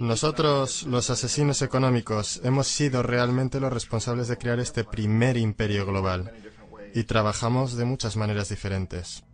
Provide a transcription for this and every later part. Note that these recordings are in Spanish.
Nosotros, los asesinos económicos, hemos sido realmente los responsables de crear este primer imperio global. Y trabajamos de muchas maneras diferentes.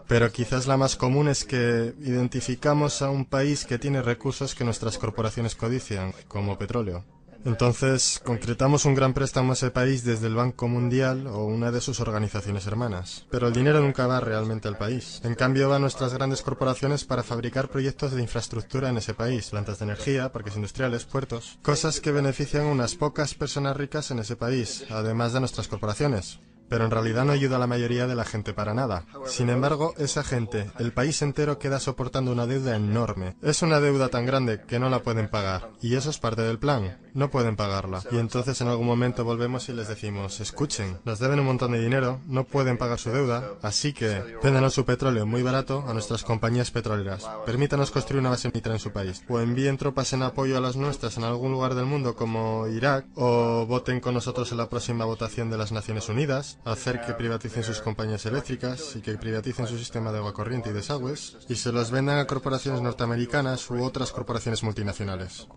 Pero quizás la más común es que identificamos a un país que tiene recursos que nuestras corporaciones codician, como petróleo. Entonces, concretamos un gran préstamo a ese país desde el Banco Mundial o una de sus organizaciones hermanas. Pero el dinero nunca va realmente al país. En cambio, va a nuestras grandes corporaciones para fabricar proyectos de infraestructura en ese país, plantas de energía, parques industriales, puertos, cosas que benefician a unas pocas personas ricas en ese país, además de nuestras corporaciones. Pero en realidad no ayuda a la mayoría de la gente para nada. Sin embargo, esa gente, el país entero, queda soportando una deuda enorme. Es una deuda tan grande que no la pueden pagar. Y eso es parte del plan. No pueden pagarla. Y entonces en algún momento volvemos y les decimos, escuchen, nos deben un montón de dinero, no pueden pagar su deuda, así que véndanos su petróleo muy barato a nuestras compañías petroleras. Permítanos construir una base militar en su país. O envíen tropas en apoyo a las nuestras en algún lugar del mundo como Irak, o voten con nosotros en la próxima votación de las Naciones Unidas, hacer que privaticen sus compañías eléctricas y que privaticen su sistema de agua corriente y desagües y se los vendan a corporaciones norteamericanas u otras corporaciones multinacionales.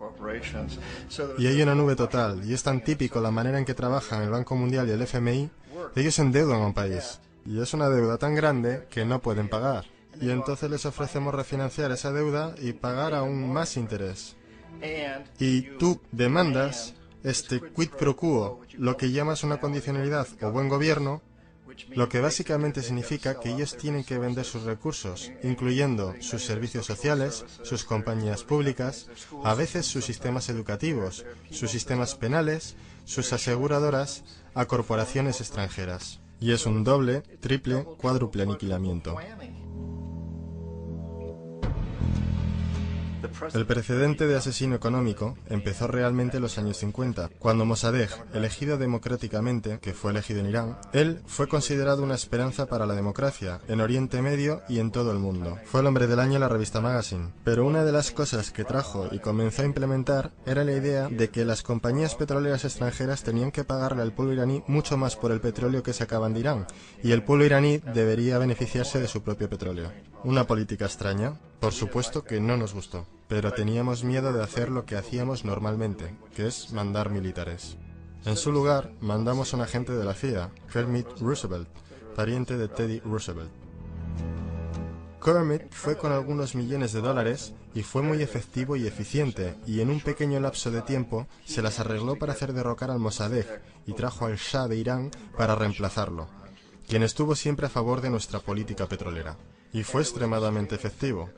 Y hay una nube total, y es tan típico la manera en que trabajan el Banco Mundial y el FMI, ellos endeudan a un país. Y es una deuda tan grande que no pueden pagar. Y entonces les ofrecemos refinanciar esa deuda y pagar aún más interés. Y tú demandas este quid pro quo, lo que llamas una condicionalidad o buen gobierno, lo que básicamente significa que ellos tienen que vender sus recursos, incluyendo sus servicios sociales, sus compañías públicas, a veces sus sistemas educativos, sus sistemas penales, sus aseguradoras, a corporaciones extranjeras. Y es un doble, triple, cuádruple aniquilamiento. El precedente de asesino económico empezó realmente en los años 50, cuando Mossadegh, elegido democráticamente, que fue elegido en Irán, él fue considerado una esperanza para la democracia, en Oriente Medio y en todo el mundo. Fue el hombre del año en la revista Magazine. Pero una de las cosas que trajo y comenzó a implementar era la idea de que las compañías petroleras extranjeras tenían que pagarle al pueblo iraní mucho más por el petróleo que sacaban de Irán, y el pueblo iraní debería beneficiarse de su propio petróleo. Una política extraña, por supuesto que no nos gustó. Pero teníamos miedo de hacer lo que hacíamos normalmente, que es mandar militares. En su lugar, mandamos a un agente de la CIA, Kermit Roosevelt, pariente de Teddy Roosevelt. Kermit fue con algunos millones de dólares y fue muy efectivo y eficiente, y en un pequeño lapso de tiempo se las arregló para hacer derrocar al Mossadegh y trajo al Shah de Irán para reemplazarlo, quien estuvo siempre a favor de nuestra política petrolera. Y fue extremadamente efectivo.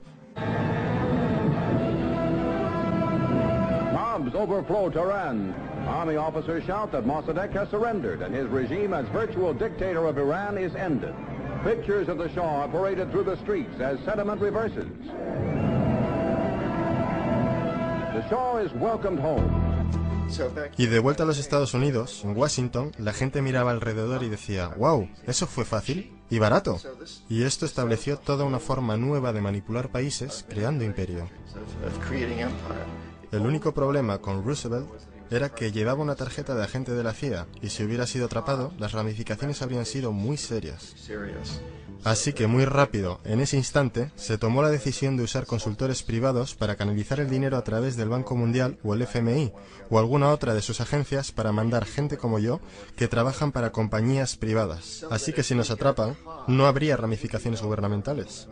Bombs overflow Tehran. Army officers shout that Mossadegh has surrendered and his regime as virtual dictator of Iran is ended. Pictures of the Shah are paraded through the streets as sentiment reverses. The Shah is welcomed home. Y de vuelta a los Estados Unidos, en Washington, la gente miraba alrededor y decía, wow, ¿eso fue fácil? Y barato. Y esto estableció toda una forma nueva de manipular países creando imperio. El único problema con Roosevelt era que llevaba una tarjeta de agente de la CIA, y si hubiera sido atrapado, las ramificaciones habrían sido muy serias. Así que muy rápido, en ese instante, se tomó la decisión de usar consultores privados para canalizar el dinero a través del Banco Mundial o el FMI, o alguna otra de sus agencias para mandar gente como yo, que trabajan para compañías privadas. Así que si nos atrapan, no habría ramificaciones gubernamentales.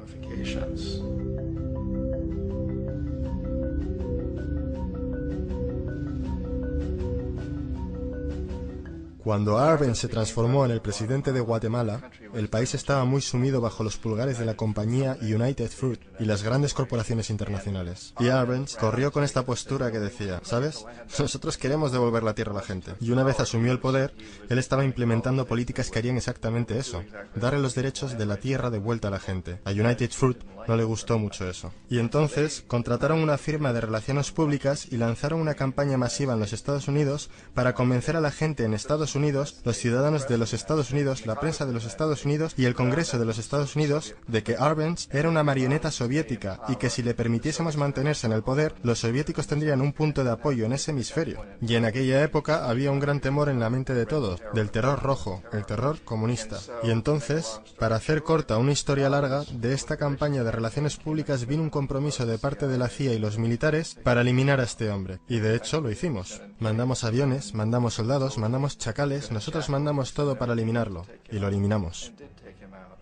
Cuando Arbenz se transformó en el presidente de Guatemala, el país estaba muy sumido bajo los pulgares de la compañía United Fruit y las grandes corporaciones internacionales. Y Arbenz corrió con esta postura que decía, ¿sabes? Nosotros queremos devolver la tierra a la gente. Y una vez asumió el poder, él estaba implementando políticas que harían exactamente eso, darle los derechos de la tierra de vuelta a la gente. A United Fruit no le gustó mucho eso. Y entonces contrataron una firma de relaciones públicas y lanzaron una campaña masiva en los Estados Unidos para convencer a la gente en Estados Unidos, los ciudadanos de los Estados Unidos, la prensa de los Estados Estados Unidos y el Congreso de los Estados Unidos de que Arbenz era una marioneta soviética y que si le permitiésemos mantenerse en el poder, los soviéticos tendrían un punto de apoyo en ese hemisferio. Y en aquella época había un gran temor en la mente de todos, del terror rojo, el terror comunista. Y entonces, para hacer corta una historia larga, de esta campaña de relaciones públicas vino un compromiso de parte de la CIA y los militares para eliminar a este hombre. Y de hecho lo hicimos. Mandamos aviones, mandamos soldados, mandamos chacales, nosotros mandamos todo para eliminarlo. Y lo eliminamos.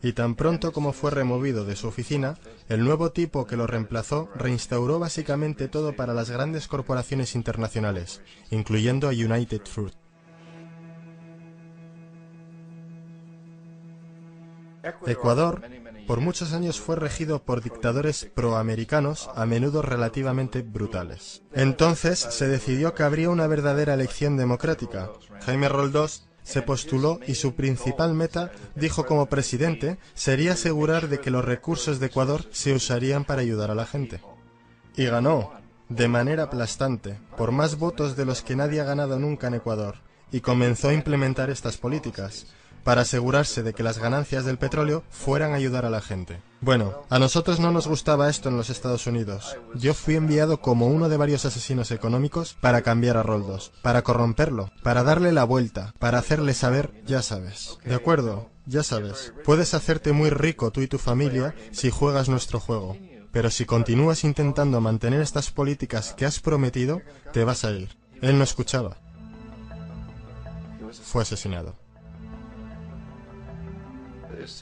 Y tan pronto como fue removido de su oficina, el nuevo tipo que lo reemplazó reinstauró básicamente todo para las grandes corporaciones internacionales, incluyendo a United Fruit. Ecuador, por muchos años fue regido por dictadores proamericanos, a menudo relativamente brutales. Entonces se decidió que habría una verdadera elección democrática. Jaime Roldós se postuló y su principal meta, dijo como presidente, sería asegurar de que los recursos de Ecuador se usarían para ayudar a la gente. Y ganó, de manera aplastante, por más votos de los que nadie ha ganado nunca en Ecuador, y comenzó a implementar estas políticas, para asegurarse de que las ganancias del petróleo fueran a ayudar a la gente. Bueno, a nosotros no nos gustaba esto en los Estados Unidos. Yo fui enviado como uno de varios asesinos económicos para cambiar a Roldós, para corromperlo, para darle la vuelta, para hacerle saber, ya sabes. ¿De acuerdo? Ya sabes. Puedes hacerte muy rico tú y tu familia si juegas nuestro juego. Pero si continúas intentando mantener estas políticas que has prometido, te vas a ir. Él no escuchaba. Fue asesinado.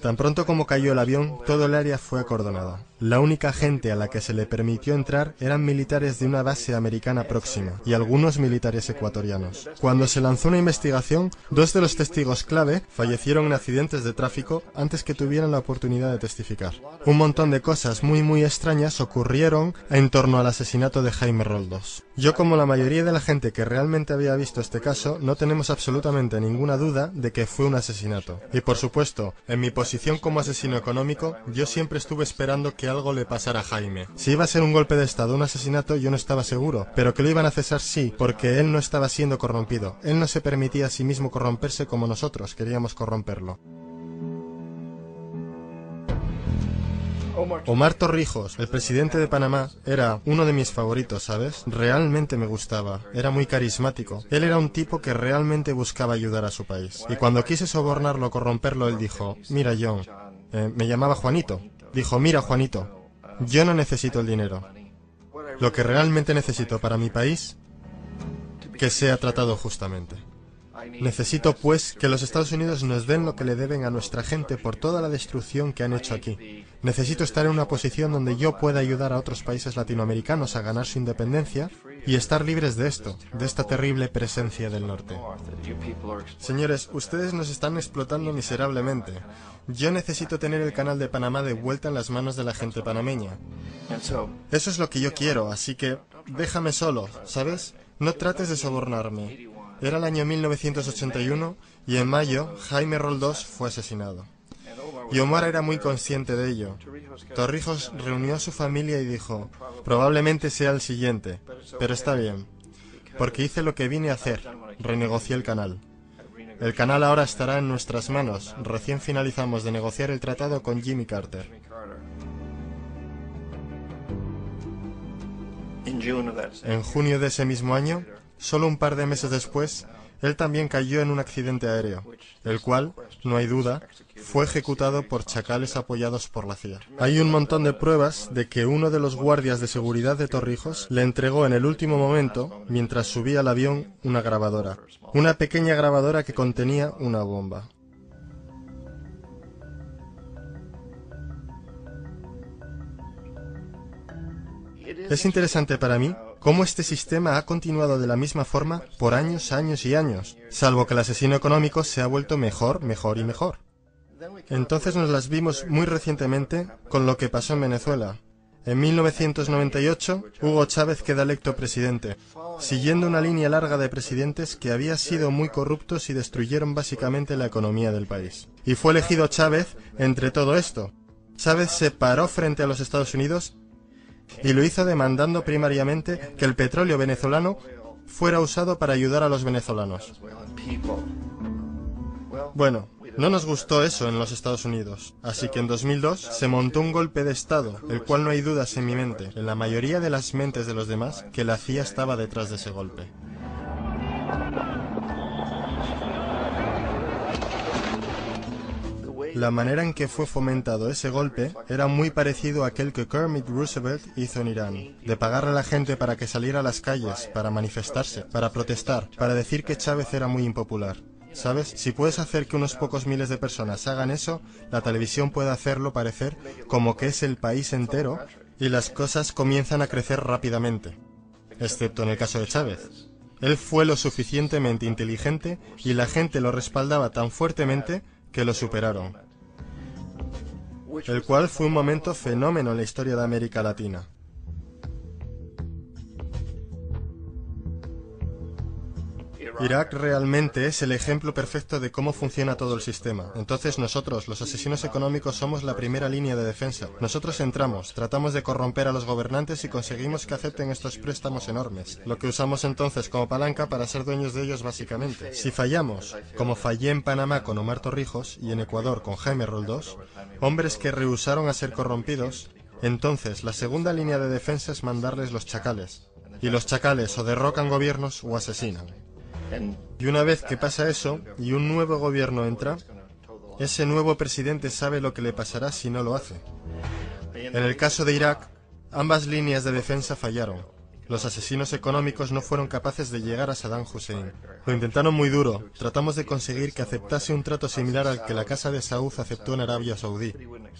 Tan pronto como cayó el avión, todo el área fue acordonada. La única gente a la que se le permitió entrar eran militares de una base americana próxima y algunos militares ecuatorianos. Cuando se lanzó una investigación, 2 de los testigos clave fallecieron en accidentes de tráfico antes que tuvieran la oportunidad de testificar. Un montón de cosas muy extrañas ocurrieron en torno al asesinato de Jaime Roldós. Yo, como la mayoría de la gente que realmente había visto este caso, no tenemos absolutamente ninguna duda de que fue un asesinato. Y por supuesto, en mi posición como asesino económico, yo siempre estuve esperando que algo le pasara a Jaime. Si iba a ser un golpe de estado o un asesinato, yo no estaba seguro, pero que lo iban a cesar sí, porque él no estaba siendo corrompido. Él no se permitía a sí mismo corromperse como nosotros queríamos corromperlo. Omar Torrijos, el presidente de Panamá, era uno de mis favoritos, ¿sabes? Realmente me gustaba, era muy carismático. Él era un tipo que realmente buscaba ayudar a su país. Y cuando quise sobornarlo o corromperlo, él dijo, mira John, me llamaba Juanito. Dijo, mira Juanito, yo no necesito el dinero. Lo que realmente necesito para mi país, que sea tratado justamente. Necesito, pues, que los Estados Unidos nos den lo que le deben a nuestra gente por toda la destrucción que han hecho aquí. Necesito estar en una posición donde yo pueda ayudar a otros países latinoamericanos a ganar su independencia y estar libres de esto, de esta terrible presencia del norte. Señores, ustedes nos están explotando miserablemente. Yo necesito tener el canal de Panamá de vuelta en las manos de la gente panameña. Eso es lo que yo quiero, así que déjame solo, ¿sabes? No trates de sobornarme. Era el año 1981 y en mayo Jaime Roldós fue asesinado. Y Omar era muy consciente de ello. Torrijos reunió a su familia y dijo, probablemente sea el siguiente, pero está bien, porque hice lo que vine a hacer, renegocié el canal. El canal ahora estará en nuestras manos, recién finalizamos de negociar el tratado con Jimmy Carter. En junio de ese mismo año, solo un par de meses después, él también cayó en un accidente aéreo, el cual, no hay duda, fue ejecutado por chacales apoyados por la CIA. Hay un montón de pruebas de que uno de los guardias de seguridad de Torrijos le entregó en el último momento, mientras subía al avión, una grabadora. Una pequeña grabadora que contenía una bomba. Es interesante para mí cómo este sistema ha continuado de la misma forma por años y años, salvo que el asesino económico se ha vuelto mejor y mejor. Entonces nos las vimos muy recientemente con lo que pasó en Venezuela. En 1998, Hugo Chávez queda electo presidente, siguiendo una línea larga de presidentes que había sido muy corruptos y destruyeron básicamente la economía del país. Y fue elegido Chávez entre todo esto. Chávez se paró frente a los Estados Unidos y lo hizo demandando primariamente que el petróleo venezolano fuera usado para ayudar a los venezolanos. Bueno, No nos gustó eso en los Estados Unidos, así que en 2002 se montó un golpe de Estado, el cual no hay dudas en mi mente, en la mayoría de las mentes de los demás, que la CIA estaba detrás de ese golpe. La manera en que fue fomentado ese golpe era muy parecido a aquel que Kermit Roosevelt hizo en Irán, de pagarle a la gente para que saliera a las calles, para manifestarse, para protestar, para decir que Chávez era muy impopular. ¿Sabes? Si puedes hacer que unos pocos miles de personas hagan eso, la televisión puede hacerlo parecer como que es el país entero y las cosas comienzan a crecer rápidamente, excepto en el caso de Chávez. Él fue lo suficientemente inteligente y la gente lo respaldaba tan fuertemente que lo superaron, el cual fue un momento fenómeno en la historia de América Latina. Irak realmente es el ejemplo perfecto de cómo funciona todo el sistema. Entonces nosotros, los asesinos económicos, somos la primera línea de defensa. Nosotros entramos, tratamos de corromper a los gobernantes y conseguimos que acepten estos préstamos enormes, lo que usamos entonces como palanca para ser dueños de ellos básicamente. Si fallamos, como fallé en Panamá con Omar Torrijos y en Ecuador con Jaime Roldós, hombres que rehusaron a ser corrompidos, entonces la segunda línea de defensa es mandarles los chacales. Y los chacales o derrocan gobiernos o asesinan. Y una vez que pasa eso, y un nuevo gobierno entra, ese nuevo presidente sabe lo que le pasará si no lo hace. En el caso de Irak, ambas líneas de defensa fallaron. Los asesinos económicos no fueron capaces de llegar a Saddam Hussein. Lo intentaron muy duro. Tratamos de conseguir que aceptase un trato similar al que la Casa de Saud aceptó en Arabia Saudí.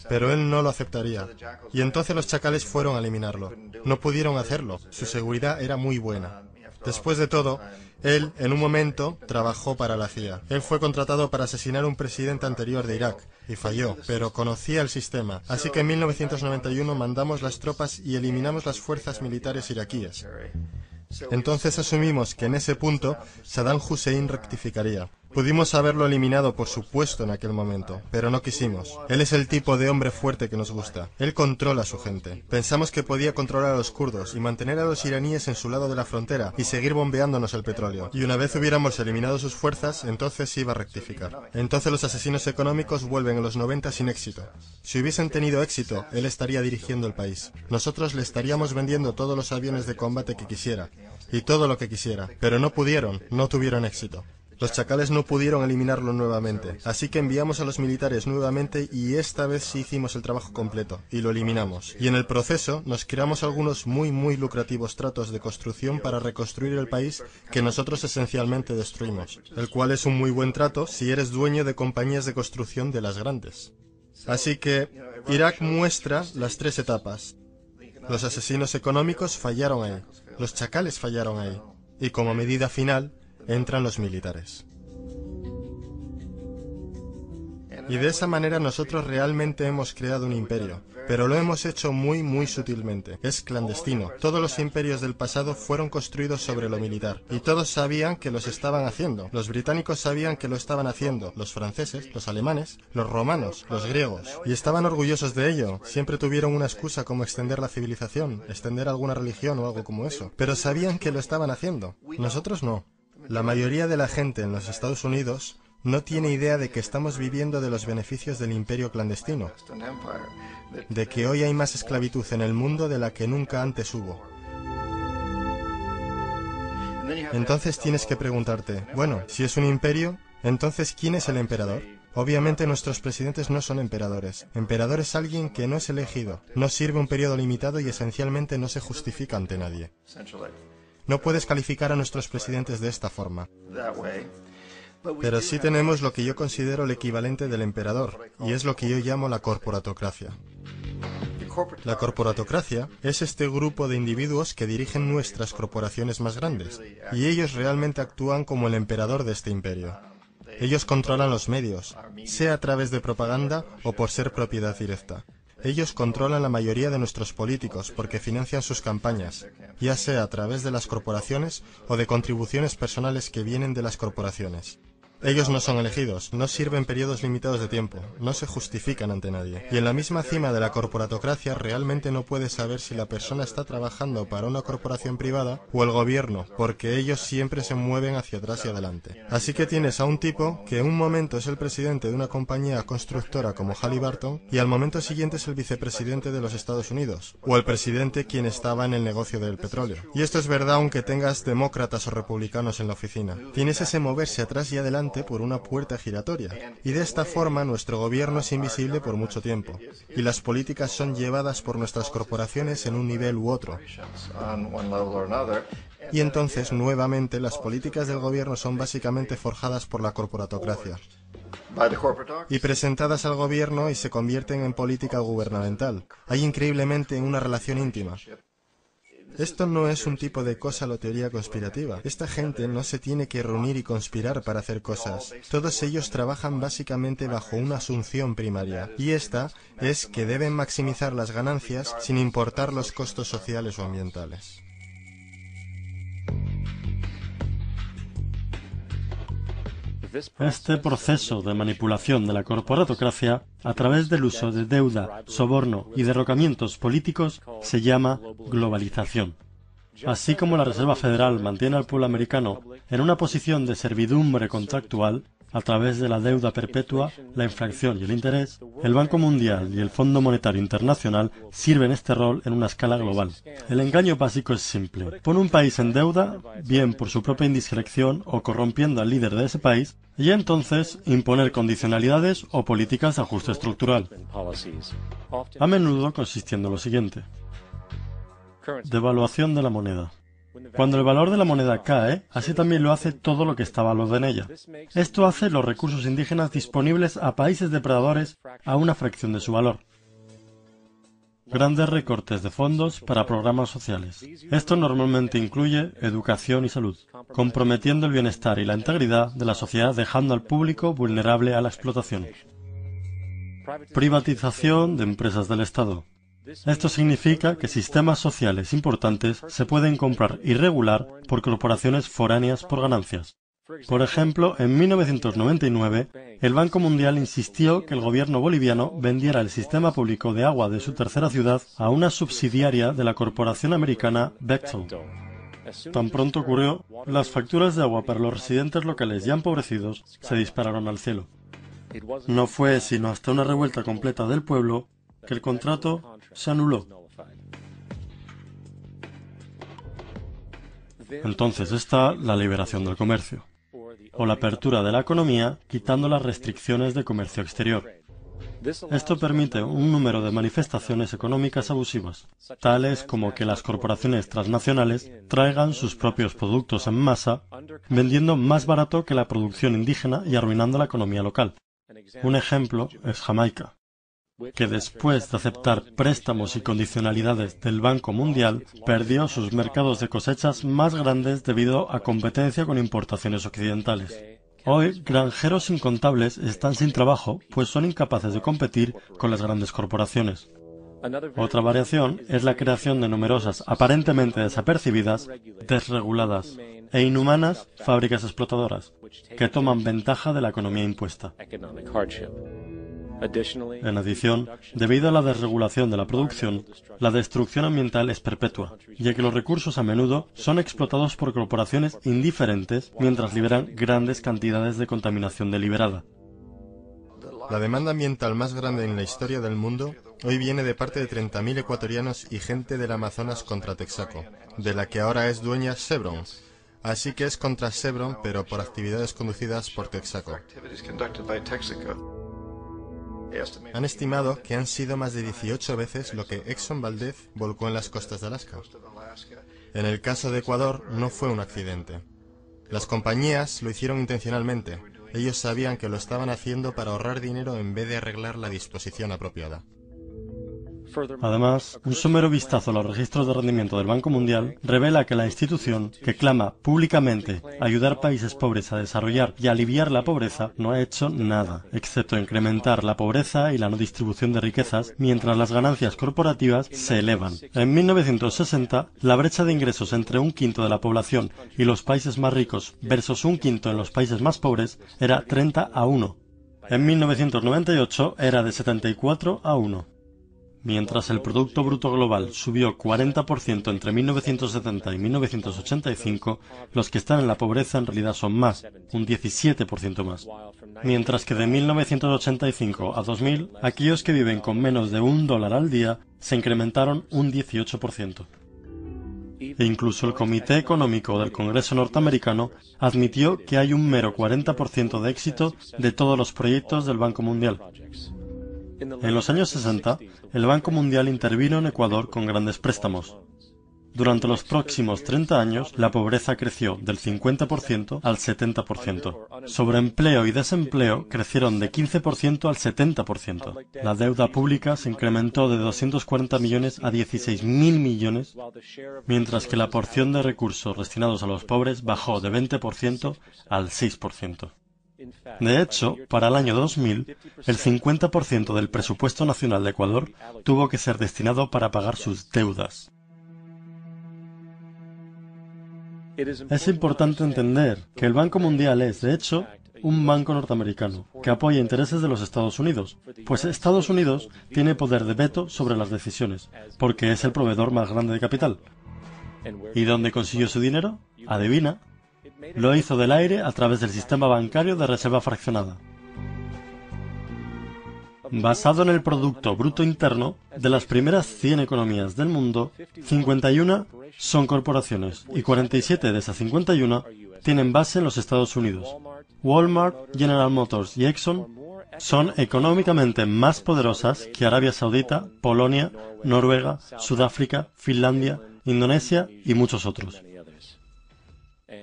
Pero él no lo aceptaría. Y entonces los chacales fueron a eliminarlo. No pudieron hacerlo. Su seguridad era muy buena. Después de todo, él, en un momento, trabajó para la CIA. Él fue contratado para asesinar a un presidente anterior de Irak, y falló, pero conocía el sistema. Así que en 1991 mandamos las tropas y eliminamos las fuerzas militares iraquíes. Entonces asumimos que en ese punto Saddam Hussein rectificaría. Pudimos haberlo eliminado, por supuesto, en aquel momento, pero no quisimos. Él es el tipo de hombre fuerte que nos gusta. Él controla a su gente. Pensamos que podía controlar a los kurdos y mantener a los iraníes en su lado de la frontera y seguir bombeándonos el petróleo. Y una vez hubiéramos eliminado sus fuerzas, entonces iba a rectificar. Entonces los asesinos económicos vuelven en los 90 sin éxito. Si hubiesen tenido éxito, él estaría dirigiendo el país. Nosotros le estaríamos vendiendo todos los aviones de combate que quisiera y todo lo que quisiera, pero no pudieron, no tuvieron éxito. Los chacales no pudieron eliminarlo nuevamente, así que enviamos a los militares nuevamente y esta vez sí hicimos el trabajo completo, y lo eliminamos. Y en el proceso nos creamos algunos muy lucrativos tratos de construcción para reconstruir el país que nosotros esencialmente destruimos, el cual es un muy buen trato si eres dueño de compañías de construcción de las grandes. Así que Irak muestra las tres etapas. Los asesinos económicos fallaron ahí, los chacales fallaron ahí, y como medida final, entran los militares. Y de esa manera nosotros realmente hemos creado un imperio, pero lo hemos hecho muy sutilmente. Es clandestino. Todos los imperios del pasado fueron construidos sobre lo militar, y todos sabían que los estaban haciendo. Los británicos sabían que lo estaban haciendo, los franceses, los alemanes, los romanos, los griegos, y estaban orgullosos de ello. Siempre tuvieron una excusa como extender la civilización, extender alguna religión o algo como eso, pero sabían que lo estaban haciendo. Nosotros no. La mayoría de la gente en los Estados Unidos no tiene idea de que estamos viviendo de los beneficios del imperio clandestino, de que hoy hay más esclavitud en el mundo de la que nunca antes hubo. Entonces tienes que preguntarte, bueno, si es un imperio, entonces ¿quién es el emperador? Obviamente nuestros presidentes no son emperadores. Emperador es alguien que no es elegido, no sirve un periodo limitado y esencialmente no se justifica ante nadie. No puedes calificar a nuestros presidentes de esta forma. Pero sí tenemos lo que yo considero el equivalente del emperador, y es lo que yo llamo la corporatocracia. La corporatocracia es este grupo de individuos que dirigen nuestras corporaciones más grandes, y ellos realmente actúan como el emperador de este imperio. Ellos controlan los medios, sea a través de propaganda o por ser propiedad directa. Ellos controlan la mayoría de nuestros políticos porque financian sus campañas, ya sea a través de las corporaciones o de contribuciones personales que vienen de las corporaciones. Ellos no son elegidos, no sirven periodos limitados de tiempo, no se justifican ante nadie. Y en la misma cima de la corporatocracia realmente no puedes saber si la persona está trabajando para una corporación privada o el gobierno, porque ellos siempre se mueven hacia atrás y adelante. Así que tienes a un tipo que en un momento es el presidente de una compañía constructora como Halliburton y al momento siguiente es el vicepresidente de los Estados Unidos, o el presidente quien estaba en el negocio del petróleo. Y esto es verdad aunque tengas demócratas o republicanos en la oficina. Tienes ese moverse atrás y adelante por una puerta giratoria, y de esta forma nuestro gobierno es invisible por mucho tiempo, y las políticas son llevadas por nuestras corporaciones en un nivel u otro. Y entonces, nuevamente, las políticas del gobierno son básicamente forjadas por la corporatocracia y presentadas al gobierno y se convierten en política gubernamental. Hay increíblemente una relación íntima. Esto no es un tipo de cosa o teoría conspirativa. Esta gente no se tiene que reunir y conspirar para hacer cosas. Todos ellos trabajan básicamente bajo una asunción primaria, y esta es que deben maximizar las ganancias sin importar los costos sociales o ambientales. Este proceso de manipulación de la corporatocracia a través del uso de deuda, soborno y derrocamientos políticos se llama globalización. Así como la Reserva Federal mantiene al pueblo americano en una posición de servidumbre contractual a través de la deuda perpetua, la inflación y el interés, el Banco Mundial y el Fondo Monetario Internacional sirven este rol en una escala global. El engaño básico es simple. Pone un país en deuda, bien por su propia indiscreción o corrompiendo al líder de ese país, y entonces imponer condicionalidades o políticas de ajuste estructural. A menudo consistiendo en lo siguiente. Devaluación de la moneda. Cuando el valor de la moneda cae, así también lo hace todo lo que está valuado en ella. Esto hace los recursos indígenas disponibles a países depredadores a una fracción de su valor. Grandes recortes de fondos para programas sociales. Esto normalmente incluye educación y salud, comprometiendo el bienestar y la integridad de la sociedad, dejando al público vulnerable a la explotación. Privatización de empresas del Estado. Esto significa que sistemas sociales importantes se pueden comprar y regular por corporaciones foráneas por ganancias. Por ejemplo, en 1999, el Banco Mundial insistió que el gobierno boliviano vendiera el sistema público de agua de su tercera ciudad a una subsidiaria de la corporación americana Bechtel. Tan pronto ocurrió, las facturas de agua para los residentes locales ya empobrecidos se dispararon al cielo. No fue sino hasta una revuelta completa del pueblo que el contrato se anuló. Entonces está la liberación del comercio, o la apertura de la economía quitando las restricciones de comercio exterior. Esto permite un número de manifestaciones económicas abusivas, tales como que las corporaciones transnacionales traigan sus propios productos en masa, vendiendo más barato que la producción indígena y arruinando la economía local. Un ejemplo es Jamaica, que después de aceptar préstamos y condicionalidades del Banco Mundial, perdió sus mercados de cosechas más grandes debido a competencia con importaciones occidentales. Hoy, granjeros incontables están sin trabajo, pues son incapaces de competir con las grandes corporaciones. Otra variación es la creación de numerosas, aparentemente desapercibidas, desreguladas e inhumanas fábricas explotadoras, que toman ventaja de la economía impuesta. En adición, debido a la desregulación de la producción, la destrucción ambiental es perpetua, ya que los recursos a menudo son explotados por corporaciones indiferentes mientras liberan grandes cantidades de contaminación deliberada. La demanda ambiental más grande en la historia del mundo hoy viene de parte de 30.000 ecuatorianos y gente del Amazonas contra Texaco, de la que ahora es dueña Chevron. Así que es contra Chevron, pero por actividades conducidas por Texaco. Han estimado que han sido más de 18 veces lo que Exxon Valdez volcó en las costas de Alaska. En el caso de Ecuador no fue un accidente. Las compañías lo hicieron intencionalmente. Ellos sabían que lo estaban haciendo para ahorrar dinero en vez de arreglar la disposición apropiada. Además, un somero vistazo a los registros de rendimiento del Banco Mundial revela que la institución, que clama públicamente ayudar a países pobres a desarrollar y aliviar la pobreza, no ha hecho nada, excepto incrementar la pobreza y la no distribución de riquezas, mientras las ganancias corporativas se elevan. En 1960, la brecha de ingresos entre un quinto de la población y los países más ricos versus un quinto en los países más pobres era 30-1. En 1998 era de 74-1. Mientras el Producto Bruto Global subió 40% entre 1970 y 1985, los que están en la pobreza en realidad son más, un 17% más. Mientras que de 1985 a 2000, aquellos que viven con menos de $1 al día se incrementaron un 18%. E incluso el Comité Económico del Congreso norteamericano admitió que hay un mero 40% de éxito de todos los proyectos del Banco Mundial. En los años 60, el Banco Mundial intervino en Ecuador con grandes préstamos. Durante los próximos 30 años, la pobreza creció del 50% al 70%. Sobreempleo y desempleo crecieron de 15% al 70%. La deuda pública se incrementó de 240 millones a 16.000 millones, mientras que la porción de recursos destinados a los pobres bajó de 20% al 6%. De hecho, para el año 2000, el 50% del presupuesto nacional de Ecuador tuvo que ser destinado para pagar sus deudas. Es importante entender que el Banco Mundial es, de hecho, un banco norteamericano que apoya intereses de los Estados Unidos, pues Estados Unidos tiene poder de veto sobre las decisiones, porque es el proveedor más grande de capital. ¿Y dónde consiguió su dinero? Adivina. Lo hizo del aire a través del sistema bancario de reserva fraccionada. Basado en el Producto Bruto Interno, de las primeras 100 economías del mundo, 51 son corporaciones y 47 de esas 51 tienen base en los Estados Unidos. Walmart, General Motors y Exxon son económicamente más poderosas que Arabia Saudita, Polonia, Noruega, Sudáfrica, Finlandia, Indonesia y muchos otros.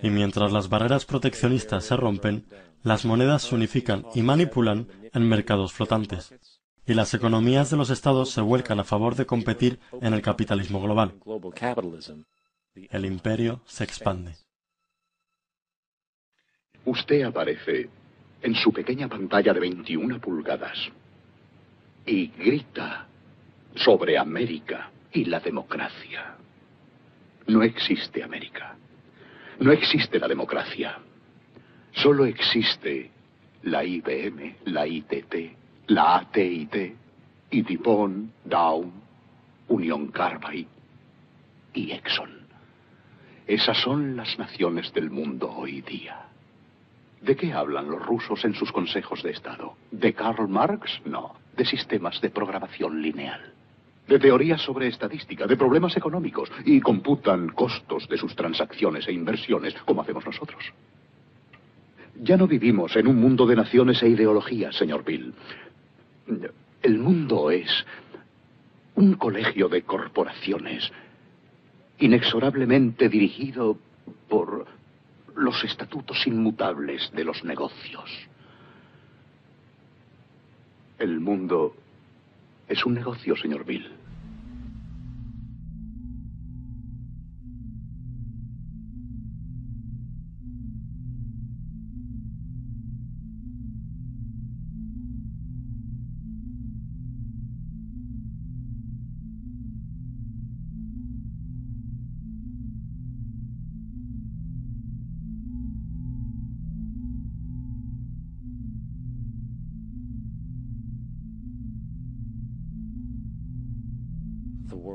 Y mientras las barreras proteccionistas se rompen, las monedas se unifican y manipulan en mercados flotantes, y las economías de los estados se vuelcan a favor de competir en el capitalismo global. El imperio se expande. Usted aparece en su pequeña pantalla de 21 pulgadas y grita sobre América y la democracia. No existe América. No existe la democracia. Solo existe la IBM, la ITT, la AT&T, y DuPont, Dow, Union Carbide y Exxon. Esas son las naciones del mundo hoy día. ¿De qué hablan los rusos en sus consejos de Estado? ¿De Karl Marx? No. De sistemas de programación lineal. De teorías sobre estadística, de problemas económicos, y computan costos de sus transacciones e inversiones, como hacemos nosotros. Ya no vivimos en un mundo de naciones e ideologías, señor Bill. El mundo es un colegio de corporaciones, inexorablemente dirigido por los estatutos inmutables de los negocios. El mundo es un negocio, señor Bill.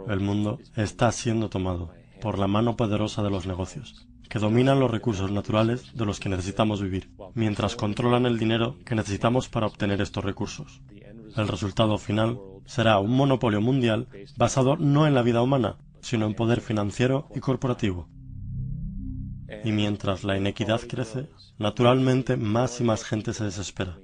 El mundo está siendo tomado por la mano poderosa de los negocios, que dominan los recursos naturales de los que necesitamos vivir, mientras controlan el dinero que necesitamos para obtener estos recursos. El resultado final será un monopolio mundial basado no en la vida humana, sino en poder financiero y corporativo. Y mientras la inequidad crece, naturalmente más y más gente se desespera.